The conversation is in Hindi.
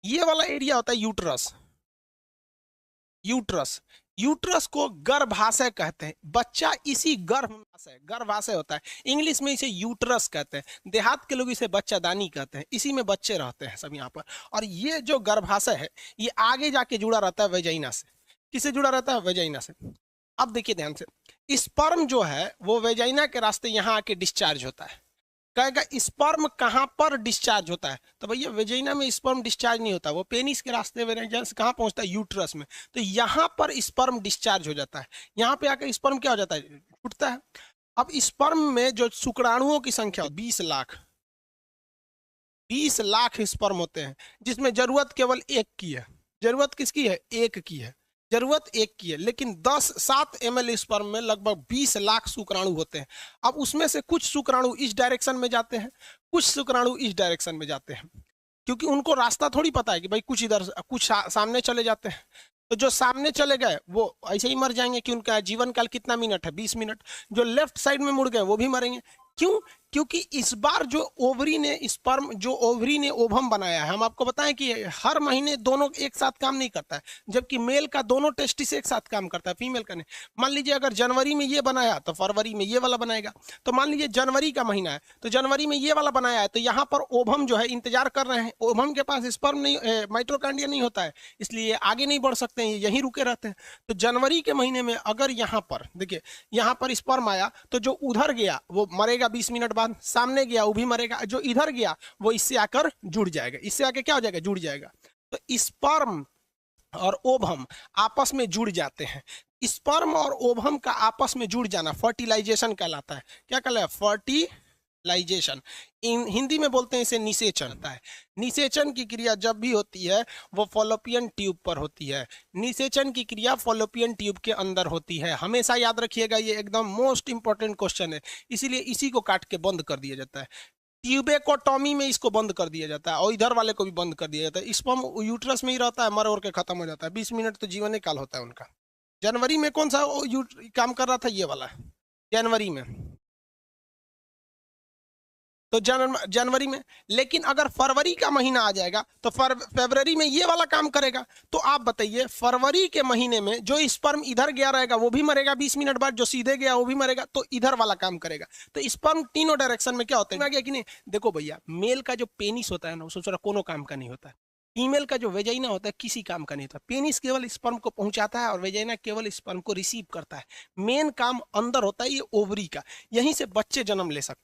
ये वाला एरिया होता है यूट्रस। यूट्रस, यूट्रस को गर्भाशय कहते हैं। बच्चा इसी गर्भाशय होता है, इंग्लिश में इसे यूट्रस कहते हैं, देहात के लोग इसे बच्चादानी कहते हैं। इसी में बच्चे रहते हैं सब यहाँ पर। और ये जो गर्भाशय है ये आगे जाके जुड़ा रहता है वेजाइना से। किससे जुड़ा रहता है? वेजाइना से। अब देखिए ध्यान से, स्पर्म जो है वो वेजाइना के रास्ते यहाँ आके डिस्चार्ज होता है। कहेगा स्पर्म कहाँ पर डिस्चार्ज होता है? तो भैया वेजाइना में स्पर्म डिस्चार्ज नहीं होता, वो पेनिस के रास्ते वेजाइना से कहाँ पहुंचता है? यूट्रस में। तो यहाँ पर स्पर्म डिस्चार्ज हो जाता है, यहाँ पे आकर स्पर्म क्या हो जाता है? छूटता है। अब स्पर्म में जो शुक्राणुओं की संख्या 20 लाख, 20 लाख स्पर्म होते हैं, जिसमें जरूरत केवल एक की है। जरूरत किसकी है? एक की है। जरूरत एक की है, लेकिन 7 ml स्पर्म में लगभग 20 लाख शुक्राणु होते हैं। अब उसमें से कुछ शुक्राणु इस डायरेक्शन में जाते हैं, कुछ शुक्राणु इस डायरेक्शन में जाते हैं, क्योंकि उनको रास्ता थोड़ी पता है कि भाई कुछ इधर कुछ सामने चले जाते हैं। तो जो सामने चले गए वो ऐसे ही मर जाएंगे कि उनका जीवन काल कितना मिनट है? 20 मिनट। जो लेफ्ट साइड में मुड़ गए वो भी मरेंगे। क्यों? क्योंकि इस बार जो ओवरी ने स्पर्म, जो ओवरी ने ओवम बनाया है, हम आपको बताएं कि हर महीने दोनों एक साथ काम नहीं करता है, जबकि मेल का दोनों टेस्टिस एक साथ काम करता है, फीमेल का नहीं। मान लीजिए अगर जनवरी में ये बनाया तो फरवरी में ये वाला बनाएगा। तो मान लीजिए जनवरी का महीना है तो जनवरी में ये वाला बनाया है, तो यहाँ पर ओवम जो है इंतजार कर रहे हैं। ओवम के पास स्पर्म नहीं, माइटोकॉन्ड्रिया नहीं होता है, इसलिए आगे नहीं बढ़ सकते हैं, यहीं रुके रहते हैं। तो जनवरी के महीने में अगर यहाँ पर देखिए, यहाँ पर स्पर्म आया तो जो उधर गया वो मरेगा 20 मिनट बाद, सामने गया वो भी मरेगा, जो इधर गया वो इससे आकर जुड़ जाएगा, इससे आके क्या हो जाएगा? जुड़ जाएगा। तो स्पर्म और ओवम आपस में जुड़ जाते हैं। स्पर्म और ओवम का आपस में जुड़ जाना फर्टिलाइजेशन कहलाता है। क्या कहलाता है? फर्टिलाइजेशन। इन हिंदी में बोलते हैं इसे निषेचन होता है। निषेचन की क्रिया जब भी होती है वो फॉलोपियन ट्यूब पर होती है। निषेचन की क्रिया फॉलोपियन ट्यूब के अंदर होती है, हमेशा याद रखिएगा, ये एकदम मोस्ट इंपॉर्टेंट क्वेश्चन है। इसीलिए इसी को काट के बंद कर दिया जाता है। ट्यूबेकोटॉमी में इसको बंद कर दिया जाता है और इधर वाले को भी बंद कर दिया जाता है। स्पर्म यूट्रस में ही रहता है, मर और के खत्म हो जाता है। 20 मिनट तो जीवन काल होता है उनका। जनवरी में कौन सा काम कर रहा था? ये वाला जनवरी में। तो जनवरी में, लेकिन अगर फरवरी का महीना आ जाएगा तो फरवरी में ये वाला काम करेगा। तो आप बताइए, फरवरी के महीने में जो स्पर्म इधर गया रहेगा वो भी मरेगा 20 मिनट बाद, जो सीधे गया वो भी मरेगा, तो इधर वाला काम करेगा। तो स्पर्म तीनों डायरेक्शन में क्या होता है? कि नहीं? देखो भैया, मेल का जो पेनिस होता है ना, वो सोच कोनो काम का नहीं होता है। फीमेल का जो वेजाइना होता है किसी काम का नहीं होता। पेनिस केवल स्पर्म को पहुंचाता है और वेजाइना केवल स्पर्म को रिसीव करता है। मेन काम अंदर होता है ये ओवरी का, यहीं से बच्चे जन्म ले सकते हैं।